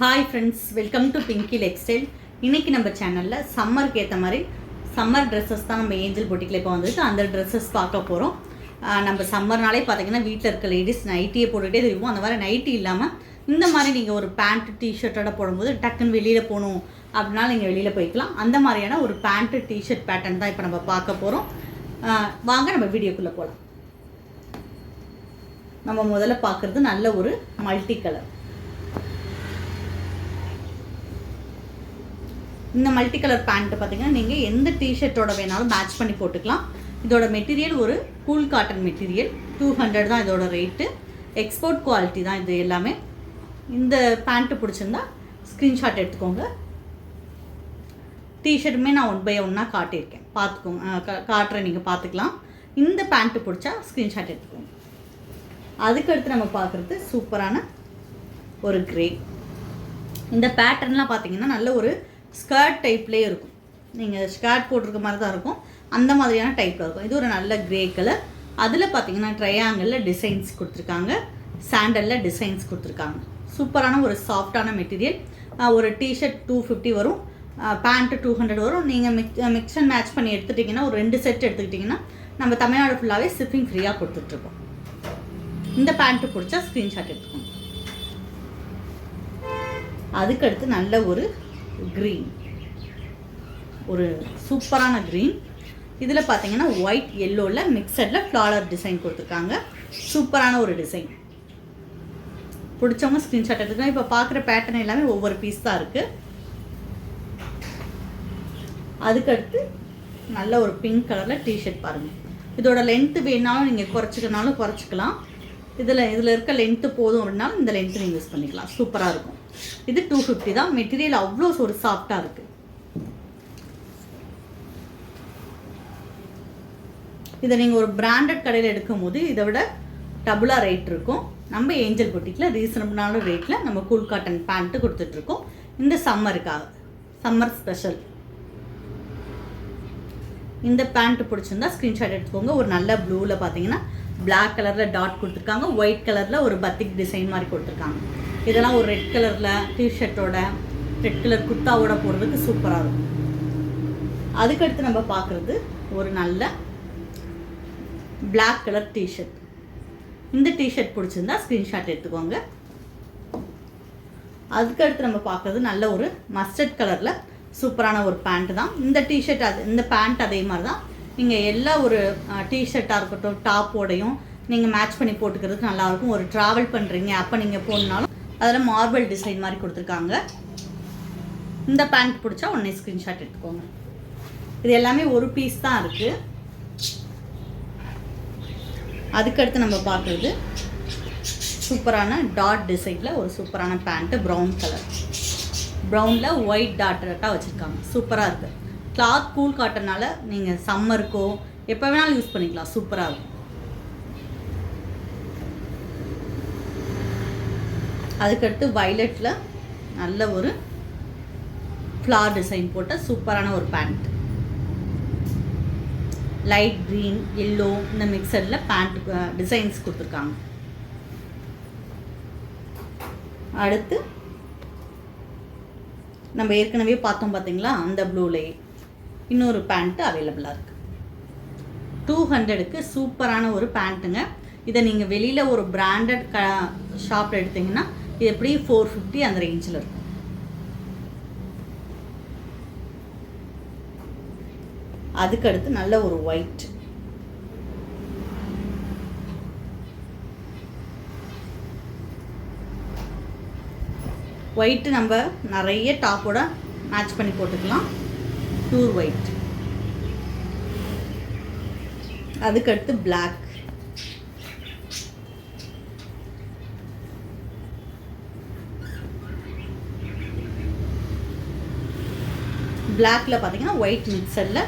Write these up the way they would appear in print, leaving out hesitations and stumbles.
Hi friends, welcome to Pinky lifestyle. இன்றைக்கி நம்ம சேனலில் சம்மருக்கு ஏற்ற மாதிரி சம்மர் ட்ரெஸ்ஸஸ் தான் நம்ம ஏஞ்சல் பொட்டிக்கில் இப்போ வந்துருக்கு. அந்த ட்ரெஸ்ஸஸ் பார்க்க போகிறோம். நம்ம சம்மர்னாலே பார்த்தீங்கன்னா வீட்டில் இருக்க லேடிஸ் நைட்டியை போட்டுகிட்டே தெரியும். அந்த மாதிரி நைட்டி இல்லாமல் இந்த மாதிரி நீங்கள் ஒரு பேண்ட் டிஷர்ட்டோட போடும்போது டக்குன்னு வெளியில் போகணும் அப்படின்னாலும் நீங்கள் வெளியில் போய்க்கலாம். அந்த மாதிரியான ஒரு பேண்ட்டு டிஷர்ட் பேட்டர்ன் தான் இப்போ நம்ம பார்க்க போகிறோம். வாங்க நம்ம வீடியோக்குள்ளே போகலாம். நம்ம முதல்ல பார்க்குறது நல்ல ஒரு மல்டி கலர். இந்த மல்டி கலர் பேண்ட்டு பார்த்தீங்கன்னா நீங்கள் எந்த டிஷர்ட்டோட வேணாலும் மேட்ச் பண்ணி போட்டுக்கலாம். இதோட மெட்டீரியல் ஒரு கூல் காட்டன் மெட்டீரியல். 200 தான் இதோட ரேட்டு. எக்ஸ்போர்ட் குவாலிட்டி தான் இது எல்லாமே. இந்த பேண்ட்டு பிடிச்சிருந்தா ஸ்க்ரீன்ஷாட் எடுத்துக்கோங்க. டிஷர்ட்டுமே நான் 1 by 1 காட்டியிருக்கேன், பார்த்துக்கோங்க. காட்டுறேன், நீங்கள் பார்த்துக்கலாம். இந்த பேண்ட்டு பிடிச்சா ஸ்க்ரீன்ஷாட் எடுத்துக்கோங்க. அதுக்கடுத்து நம்ம பார்க்குறது சூப்பரான ஒரு கிரே. இந்த பேட்டர்ன்லாம் பார்த்தீங்கன்னா நல்ல ஒரு ஸ்கர்ட் டைப்லேயே இருக்கும். நீங்கள் ஸ்கர்ட் போட்டிருக்க மாதிரி தான் இருக்கும், அந்த மாதிரியான டைப்பில் இருக்கும். இது ஒரு நல்ல கிரே கலர். அதில் பார்த்தீங்கன்னா ட்ரையாங்கிளில் டிசைன்ஸ் கொடுத்துருக்காங்க, சாண்டலில் டிசைன்ஸ் கொடுத்துருக்காங்க. சூப்பரான ஒரு சாஃப்டான மெட்டீரியல். ஒரு டிஷர்ட் 250 வரும், பேண்ட்டு 200 வரும். நீங்கள் மிக்ஸ் அண்ட் மேட்ச் பண்ணி எடுத்துட்டிங்கன்னா ஒரு 2 செட் எடுத்துக்கிட்டிங்கன்னா நம்ம தமிழ்நாடு ஃபுல்லாகவே ஷிப்பிங் ஃப்ரீயாக கொடுத்துட்ருக்கோம். இந்த பேண்ட்டு பிடிச்சா ஸ்க்ரீன்ஷாட் எடுத்துக்கோங்க. அதுக்கடுத்து நல்ல ஒரு க்ரீன், ஒரு சூப்பரான க்ரீன். இதில் பார்த்தீங்கன்னா ஒயிட் எல்லோவில் மிக்சடில் ஃப்ளாரல் டிசைன் கொடுத்துருக்காங்க. சூப்பரான ஒரு டிசைன். பிடிச்சவங்க ஸ்க்ரீன்ஷாட் எடுத்துக்கலாம். இப்போ பார்க்குற பேட்டர்ன் எல்லாமே ஒவ்வொரு பீஸ் தான் இருக்குது. அதுக்கடுத்து நல்ல ஒரு பிங்க் கலரில் டிஷர்ட் பாருங்கள். இதோட லென்த்து வேணாலும் நீங்கள் குறைச்சிக்கனாலும் குறைச்சிக்கலாம். இதில் இருக்க லென்த்து போதும் அப்படின்னாலும் இந்த லென்த்து நீங்கள் யூஸ் பண்ணிக்கலாம். சூப்பராக இருக்கும். இது 250 தான். மெட்டீரியல் அவ்வளோ ஒரு சாஃப்டாக இருக்குது. இதை நீங்கள் ஒரு பிராண்டட் கடையில் எடுக்கும் போது இதை விட டபுளாக ரேட் இருக்கும். நம்ம ஏஞ்சல் பொட்டிக்கில் ரீசனபிளான ரேட்டில் நம்ம கூல் காட்டன் பேண்ட்டு கொடுத்துட்ருக்கோம். இந்த சம்மருக்காக, சம்மர் ஸ்பெஷல். இந்த பேண்ட்டு பிடிச்சிருந்தா ஸ்க்ரீன்ஷாட் எடுத்துக்கோங்க. ஒரு நல்ல ப்ளூவில் பார்த்தீங்கன்னா பிளாக் கலரில் டாட் கொடுத்துருக்காங்க, ஒயிட் கலரில் ஒரு பத்திக் டிசைன் மாதிரி கொடுத்துருக்காங்க. இதெல்லாம் ஒரு ரெட் கலரில் டிஷர்ட்டோட, ரெட் கலர் குர்த்தாவோட போடுறதுக்கு சூப்பராக இருக்கும். அதுக்கடுத்து நம்ம பார்க்குறது ஒரு நல்ல பிளாக் கலர் டிஷர்ட். இந்த டிஷர்ட் பிடிச்சிருந்தா ஸ்க்ரீன்ஷாட் எடுத்துக்கோங்க. அதுக்கடுத்து நம்ம பார்க்குறது நல்ல ஒரு மஸ்டர்ட் கலரில் சூப்பரான ஒரு பேண்ட்டு தான். இந்த டிஷர்ட் இந்த பேண்ட் அதே மாதிரி தான். நீங்கள் எல்லா ஒரு டிஷர்ட்டாக இருக்கட்டும், டாப்போடையும் நீங்கள் மேட்ச் பண்ணி போட்டுக்கிறதுக்கு நல்லாயிருக்கும். ஒரு ட்ராவல் பண்ணுறீங்க அப்போ நீங்கள் போடனாலும் அதில் மார்பிள் டிசைன் மாதிரி கொடுத்துருக்காங்க. இந்த பேண்ட் பிடிச்சா உடனே ஸ்க்ரீன்ஷாட் எடுத்துக்கோங்க. இது எல்லாமே ஒரு பீஸ் தான் இருக்குது. அதுக்கடுத்து நம்ம பார்க்குறது சூப்பரான டாட் டிசைனில் ஒரு சூப்பரான பேண்ட்டு. ப்ரௌன் கலர், ப்ரௌனில் ஒயிட் டாட்டாக வச்சுருக்காங்க. சூப்பராக இருக்குது. கிளாத் கூல் காட்டனால நீங்கள் சம்மருக்கோ எப்போ வேணாலும் யூஸ் பண்ணிக்கலாம். சூப்பராக இருக்கும். அதுக்கடுத்து வயலட்டில் நல்ல ஒரு ஃப்ளார் டிசைன் போட்ட சூப்பரான ஒரு பேண்ட். லைட் க்ரீன், எல்லோ இந்த மிக்சரில் பேண்ட் டிசைன்ஸ் கொடுத்துருக்காங்க. அடுத்து நம்ம ஏற்கனவே பார்த்தோம் பார்த்தீங்களா, அந்த ப்ளூலேயே இன்னொரு பேண்ட்டு அவைலபிளாக இருக்குது. 200க்கு சூப்பரான ஒரு பேண்ட்டுங்க. இதை நீங்கள் வெளியில் ஒரு பிராண்டட் ஷாப்பில் எடுத்திங்கன்னா இது எப்படி 450 அந்த ரேஞ்சில் இருக்கும். அதுக்கடுத்து நல்ல ஒரு ஒயிட். ஒயிட்டு நம்ம நிறைய டாப்போட மேட்ச் பண்ணி போட்டுக்கலாம். Pure white. அதுக்கடுத்து பிளாக். பிளாக்ல பார்த்தீங்கன்னா ஒயிட் மிக்சரில்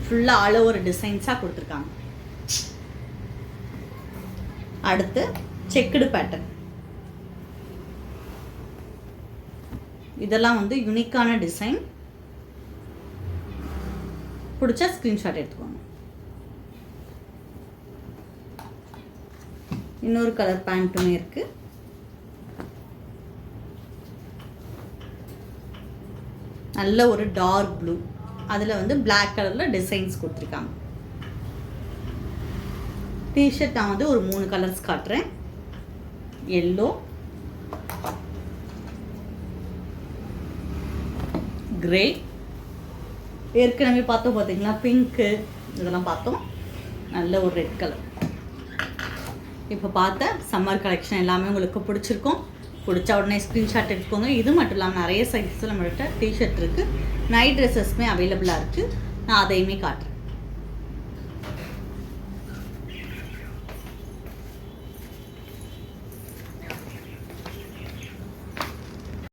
ஃபுல்லாக ஆல் ஓவர் டிசைன்ஸாக கொடுத்துருக்காங்க. அடுத்து செக்குடு பேட்டர்ன். இதெல்லாம் வந்து யூனிக்கான டிசைன். பிடிச்சா ஸ்க்ரீன்ஷாட் எடுத்துக்கோங்க. இன்னொரு கலர் பேண்ட்டுமே இருக்குது. நல்ல ஒரு டார்க் ப்ளூ, அதில் வந்து பிளாக் கலரில் டிசைன்ஸ் கொடுத்துருக்காங்க. டிஷர்ட் நான் வந்து ஒரு 3 கலர்ஸ் காட்டுறேன். எல்லோ, கிரே, ஏற்கனவே பார்த்தோம் பார்த்தீங்களா பிங்க்கு, இதெல்லாம் பார்த்தோம். நல்ல ஒரு ரெட் கலர். இப்போ பார்த்த சம்மர் கலெக்ஷன் எல்லாமே உங்களுக்கு பிடிச்சிருக்கும். பிடிச்ச உடனே ஸ்க்ரீன்ஷாட் எடுத்துக்கோங்க. இது மட்டும் இல்லாமல் நிறைய சைஸில் நம்மள்கிட்ட டிஷர்ட் இருக்குது, நைட் ட்ரெஸ்ஸஸ்மே அவைலபிளாக இருக்குது. நான் அதையுமே காட்டுறேன்.